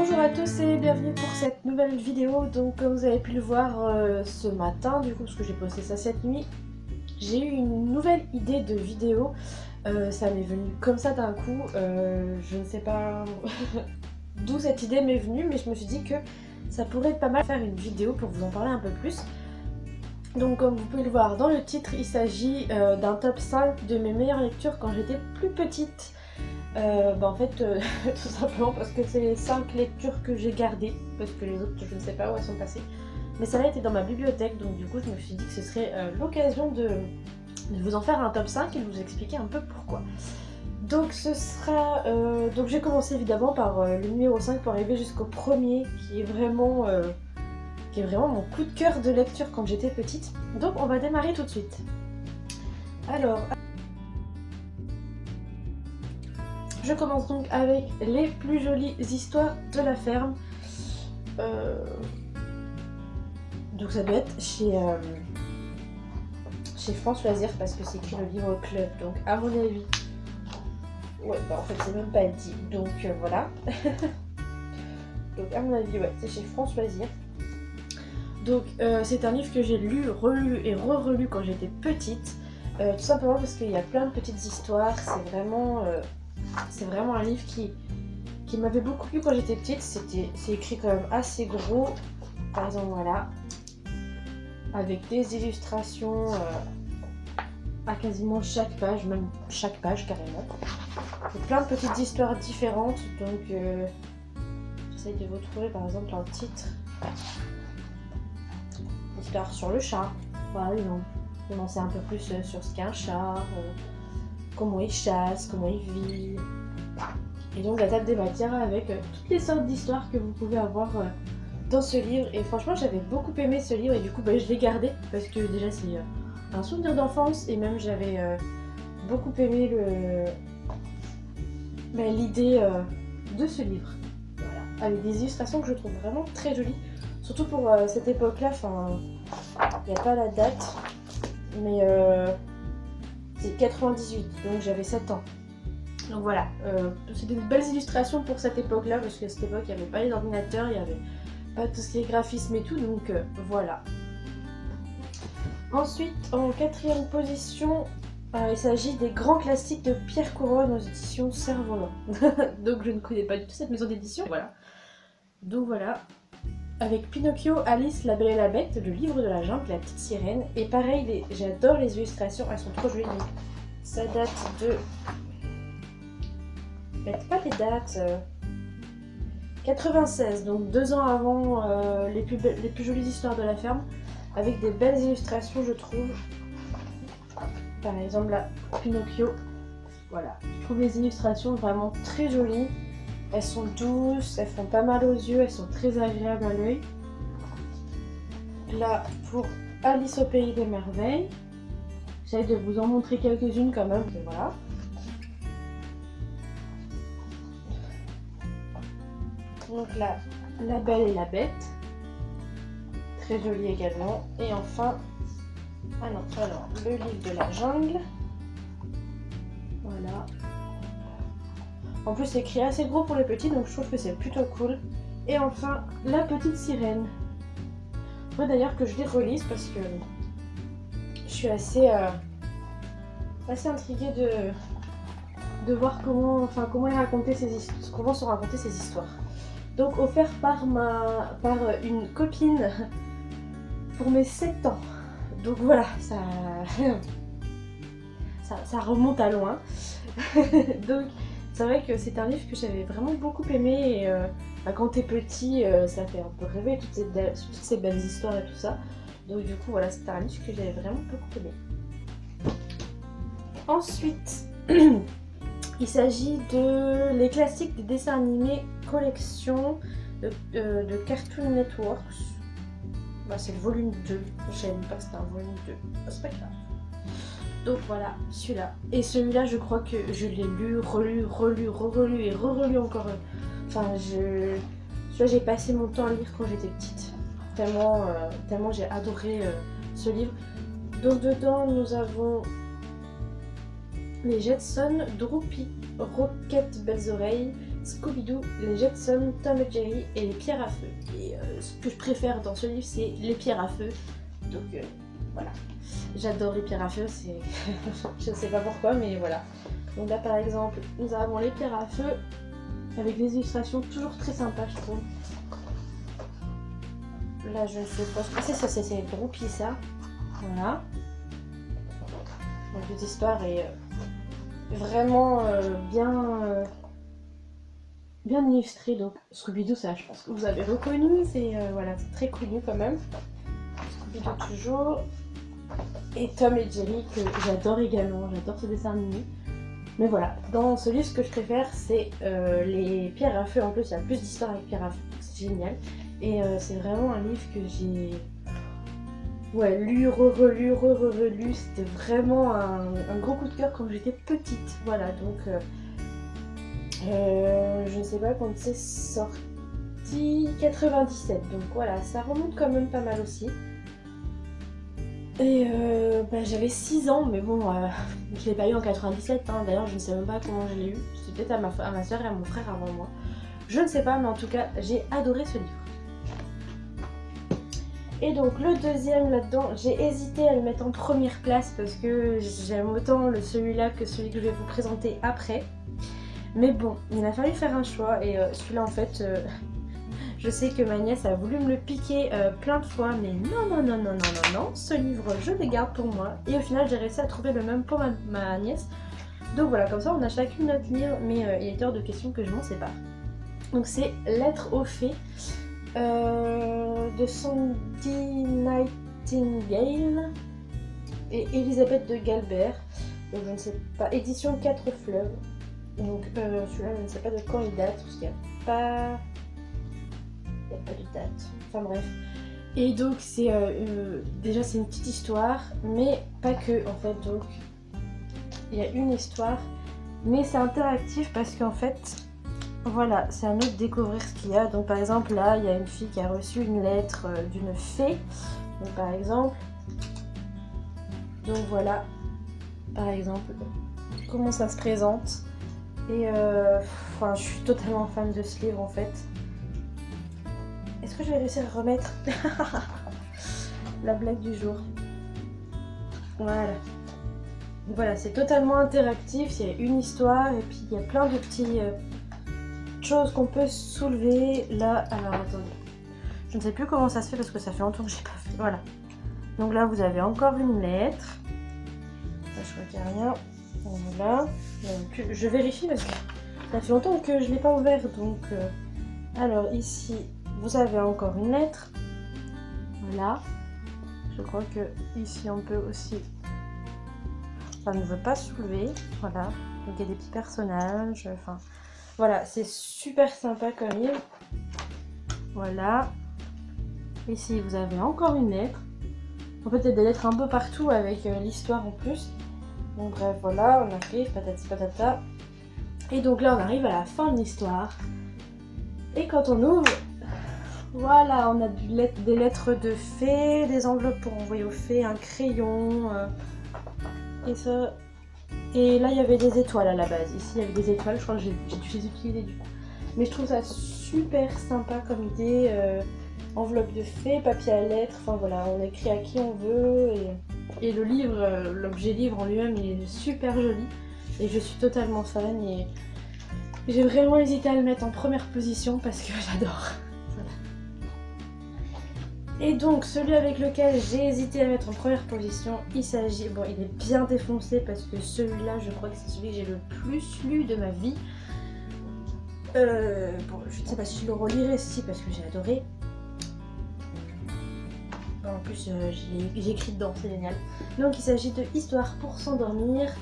Bonjour à tous et bienvenue pour cette nouvelle vidéo. Donc comme vous avez pu le voir ce matin, du coup parce que j'ai posté ça cette nuit, j'ai eu une nouvelle idée de vidéo. Ça m'est venu comme ça d'un coup, je ne sais pas d'où cette idée m'est venue, mais je me suis dit que ça pourrait être pas mal de faire une vidéo pour vous en parler un peu plus. Donc comme vous pouvez le voir dans le titre, il s'agit d'un top 5 de mes meilleures lectures quand j'étais plus petite. En fait, tout simplement parce que c'est les 5 lectures que j'ai gardées, parce que les autres je ne sais pas où elles sont passées. Mais celle-là était dans ma bibliothèque, donc du coup je me suis dit que ce serait l'occasion de vous en faire un top 5 et de vous expliquer un peu pourquoi. Donc ce sera... donc j'ai commencé évidemment par le numéro 5 pour arriver jusqu'au premier, qui est vraiment mon coup de cœur de lecture quand j'étais petite. Donc on va démarrer tout de suite. Alors... je commence donc avec les plus jolies histoires de la ferme. Donc ça doit être chez France Loisirs parce que c'est écrit le livre club. Donc à mon avis, ouais, en fait c'est même pas dit. Donc voilà. Donc à mon avis, ouais, c'est chez France Loisirs. Donc c'est un livre que j'ai lu, relu et re-relu quand j'étais petite. Tout simplement parce qu'il y a plein de petites histoires. C'est vraiment un livre qui m'avait beaucoup plu quand j'étais petite. C'est écrit quand même assez gros. Par exemple, voilà. Avec des illustrations à quasiment chaque page, même chaque page carrément. Et plein de petites histoires différentes. Donc, j'essaye de vous trouver par exemple un titre. Histoire sur le chat. Voilà, on en sait un peu plus sur ce qu'est un chat. Comment il chasse, comment il vit. Et donc la table des matières avec toutes les sortes d'histoires que vous pouvez avoir dans ce livre. Et franchement j'avais beaucoup aimé ce livre et du coup je l'ai gardé parce que déjà c'est un souvenir d'enfance et même j'avais beaucoup aimé l'idée de ce livre. Voilà. Avec des illustrations que je trouve vraiment très jolies. Surtout pour cette époque là, enfin il n'y a pas la date mais c'est 98, donc j'avais 7 ans. Donc voilà, c'est des belles illustrations pour cette époque-là, parce qu'à cette époque, il n'y avait pas les ordinateurs, il n'y avait pas tout ce qui est graphisme et tout, donc voilà. Ensuite, en 4e position, il s'agit des grands classiques de Pierre Couronne aux éditions Cerf-Volant. Donc je ne connais pas du tout cette maison d'édition, voilà. Donc voilà. Avec Pinocchio, Alice, la Belle et la Bête, le livre de la jungle, la petite sirène. Et pareil, j'adore les illustrations, elles sont trop jolies. Donc, ça date de... Faites pas les dates. 96, donc 2 ans avant les plus jolies histoires de la ferme. Avec des belles illustrations, je trouve. Par exemple, là, Pinocchio. Voilà, je trouve les illustrations vraiment très jolies. Elles sont douces, elles font pas mal aux yeux, elles sont très agréables à l'œil. Là, pour Alice au pays des merveilles, j'essaie de vous en montrer quelques-unes quand même, mais voilà. Donc là, la Belle et la Bête, très jolie également. Et enfin, le livre de la jungle, voilà. En plus c'est écrit assez gros pour les petits, donc je trouve que c'est plutôt cool. Et enfin, la petite sirène. Il faudrait d'ailleurs que je les relise parce que je suis assez intriguée de voir comment se raconter ces histoires. Donc offert par une copine pour mes 7 ans. Donc voilà, ça remonte à loin. Donc c'est vrai que c'est un livre que j'avais vraiment beaucoup aimé et quand t'es petit, ça fait un peu rêver toutes ces belles histoires et tout ça. Donc du coup voilà, c'est un livre que j'avais vraiment beaucoup aimé. Ensuite, il s'agit de les classiques des dessins animés collection de Cartoon Networks. C'est le volume 2, j'aime pas que c'est un volume 2, c'est pas grave. Donc voilà, celui-là. Et celui-là, je crois que je l'ai lu, relu, re-relu et re-relu encore. Enfin, celui-là, j'ai passé mon temps à lire quand j'étais petite. Tellement j'ai adoré ce livre. Donc dedans, nous avons les Jetsons, Droopy, Roquette Belles Oreilles, Scooby-Doo, les Jetsons, Tom et Jerry et les pierres à feu. Et ce que je préfère dans ce livre, c'est les pierres à feu. Donc voilà, j'adore les pierres à feu, c'est je ne sais pas pourquoi, mais voilà. Donc là par exemple, nous avons les pierres à feu avec des illustrations toujours très sympas, je trouve. Là je ne sais pas ce que c'est Groupie ça. Voilà. Donc cette histoire est vraiment bien illustrée. Donc Scooby-Doo, ça je pense que vous avez reconnu, c'est voilà, c'est très connu quand même. Scooby-Doo toujours. Et Tom et Jerry que j'adore également, j'adore ce dessin animé. Mais voilà, dans ce livre ce que je préfère c'est les pierres à feu. En plus il y a plus d'histoires avec pierres à feu, c'est génial. Et c'est vraiment un livre que j'ai lu, relu. C'était vraiment un gros coup de cœur quand j'étais petite. Voilà, donc je ne sais pas quand c'est sorti, 97. Donc voilà, ça remonte quand même pas mal aussi. Et j'avais 6 ans, mais bon, je l'ai pas eu en 97. Hein. D'ailleurs, je ne sais même pas comment je l'ai eu. C'était peut-être à ma soeur et à mon frère avant moi. Je ne sais pas, mais en tout cas, j'ai adoré ce livre. Et donc le deuxième là-dedans, j'ai hésité à le mettre en première place parce que j'aime autant celui-là que celui que je vais vous présenter après. Mais bon, il a fallu faire un choix et celui-là en fait, je sais que ma nièce a voulu me le piquer plein de fois, mais non, ce livre je le garde pour moi. Et au final j'ai réussi à trouver le même pour ma nièce. Donc voilà, comme ça on a chacune notre livre, mais il est hors de question que je m'en sépare. Donc c'est Lettres aux fées. De Sandy Nightingale et Elisabeth de Galbert. Donc je ne sais pas, édition 4 fleuves. Donc celui-là je ne sais pas de quand il date parce qu'il n'y a pas de date. Enfin bref. Et donc c'est déjà c'est une petite histoire, mais pas que en fait. Donc il y a une histoire, mais c'est interactif parce qu'en fait voilà, c'est à nous de découvrir ce qu'il y a. Donc par exemple là, il y a une fille qui a reçu une lettre d'une fée. Donc par exemple, voilà, par exemple, comment ça se présente. Et je suis totalement fan de ce livre en fait. Est-ce que je vais réussir à remettre la blague du jour? Voilà. Voilà, c'est totalement interactif, il y a une histoire et puis il y a plein de petits choses qu'on peut soulever. Là, alors attendez, je ne sais plus comment ça se fait parce que ça fait longtemps que j'ai pas fait. Voilà. Donc là, vous avez encore une lettre. Là, je crois qu'il n'y a rien. Voilà. Donc, je vérifie parce que ça fait longtemps que je ne l'ai pas ouvert. Donc, alors ici, vous avez encore une lettre. Voilà. Je crois que ici, on peut aussi. Ça ne veut pas soulever. Voilà. Donc, il y a des petits personnages. Enfin, voilà, c'est super sympa comme livre. Voilà. Ici, vous avez encore une lettre. En fait, il y a des lettres un peu partout avec l'histoire en plus. Donc bref, voilà, on arrive, patati patata. Et donc là, on arrive à la fin de l'histoire. Et quand on ouvre, voilà, on a des lettres de fées, des enveloppes pour envoyer aux fées, un crayon. Et ça. Et là, il y avait des étoiles à la base. Ici, il y avait des étoiles, je crois que j'ai dû les utiliser du coup. Mais je trouve ça super sympa comme idée. Enveloppe de fées, papier à lettres, enfin voilà, on écrit à qui on veut. Et le livre, l'objet livre en lui-même, il est super joli. Et je suis totalement fan. Et j'ai vraiment hésité à le mettre en première position parce que j'adore. Voilà. Et donc, celui avec lequel j'ai hésité à mettre en première position, il s'agit... Bon, il est bien défoncé parce que celui-là, je crois que c'est celui que j'ai le plus lu de ma vie. Bon, je ne sais pas si je le relirai ici parce que j'ai adoré. En plus, j'ai écrit dedans, c'est génial. Donc, il s'agit de Histoire pour s'endormir,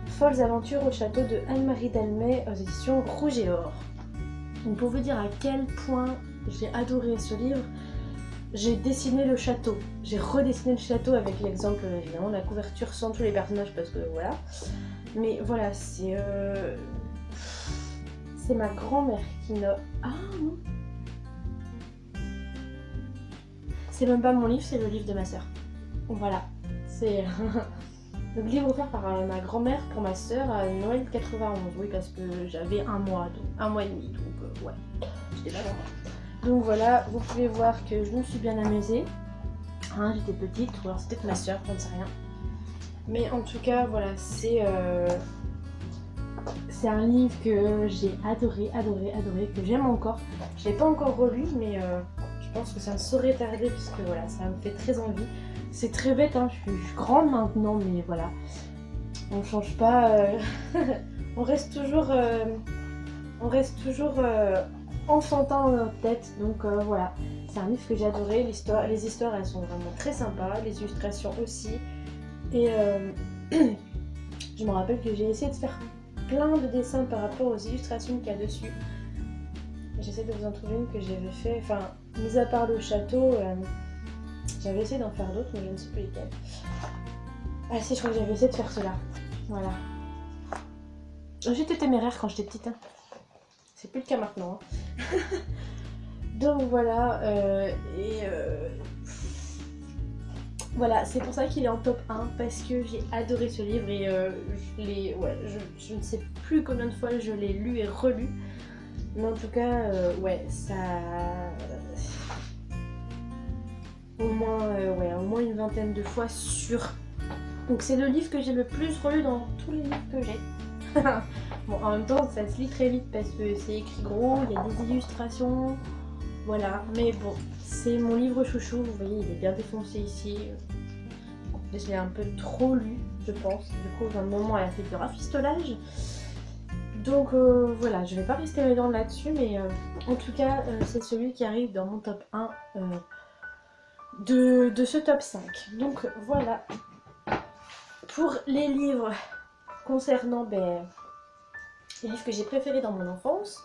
folles aventures au château de Anne-Marie Delmet aux éditions Rouge et Or. Donc, pour vous dire à quel point j'ai adoré ce livre, j'ai dessiné le château. J'ai redessiné le château avec l'exemple, évidemment, de la couverture sans tous les personnages parce que voilà. Mais voilà, c'est ma grand-mère qui n'a... Ah non. C'est même pas mon livre, c'est le livre de ma soeur. Voilà, c'est Donc livre offert par ma grand-mère pour ma soeur à Noël 91. Oui, parce que j'avais un mois, donc un mois et demi, donc ouais, j'étais pas grand. Donc voilà, vous pouvez voir que je me suis bien amusée. Hein, j'étais petite, ou alors c'était que ma soeur, je ne sais rien. Mais en tout cas, voilà, c'est un livre que j'ai adoré, que j'aime encore. Je l'ai pas encore relu, mais je pense que ça ne saurait tarder, puisque voilà, ça me fait très envie. C'est très bête, hein, je suis grande maintenant, mais voilà, on change pas, on reste toujours enfantin dans notre tête, donc voilà. C'est un livre que j'ai adoré, les histoires elles sont vraiment très sympas, les illustrations aussi, et je me rappelle que j'ai essayé de faire plein de dessins par rapport aux illustrations qu'il y a dessus. J'essaie de vous en trouver une que j'avais fait, enfin, mis à part le château, j'avais essayé d'en faire d'autres, mais je ne sais plus lesquelles. Ah si, je crois que j'avais essayé de faire cela. Voilà. J'étais téméraire quand j'étais petite, hein. C'est plus le cas maintenant. Hein. Donc voilà, voilà, c'est pour ça qu'il est en top 1, parce que j'ai adoré ce livre et je ne sais plus combien de fois je l'ai lu et relu. Mais en tout cas, ouais, ça... Au moins une vingtaine de fois sûr. Donc c'est le livre que j'ai le plus relu dans tous les livres que j'ai. Bon, en même temps, ça se lit très vite parce que c'est écrit gros, il y a des illustrations, voilà. Mais bon, c'est mon livre chouchou, vous voyez, il est bien défoncé ici. Je l'ai un peu trop lu, je pense. Du coup, dans le moment, elle a fait du rafistolage. Donc voilà, je vais pas rester mes dents là-dessus, mais en tout cas, c'est celui qui arrive dans mon top 1 de ce top 5. Donc voilà, pour les livres concernant les livres que j'ai préférés dans mon enfance.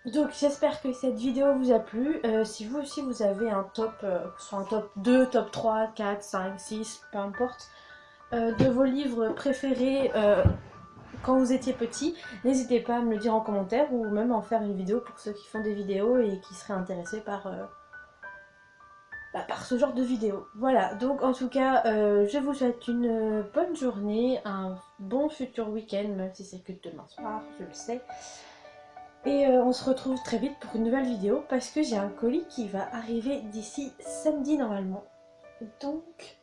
Donc j'espère que cette vidéo vous a plu. Si vous aussi vous avez un top, que ce soit un top 2, top 3, 4, 5, 6, peu importe, de vos livres préférés quand vous étiez petit, n'hésitez pas à me le dire en commentaire ou même en faire une vidéo pour ceux qui font des vidéos et qui seraient intéressés par ce genre de vidéo. Voilà, donc en tout cas, je vous souhaite une bonne journée, un bon futur week-end, même si c'est que demain soir, je le sais. Et on se retrouve très vite pour une nouvelle vidéo parce que j'ai un colis qui va arriver d'ici samedi normalement. Donc,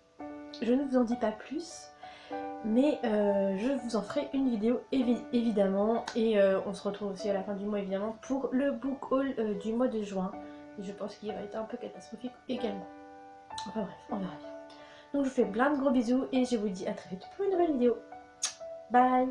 je ne vous en dis pas plus, mais je vous en ferai une vidéo évidemment. Et on se retrouve aussi à la fin du mois évidemment pour le book haul du mois de juin. Et je pense qu'il va être un peu catastrophique également. Enfin bref, on verra bien. Donc je vous fais plein de gros bisous et je vous dis à très vite pour une nouvelle vidéo. Bye!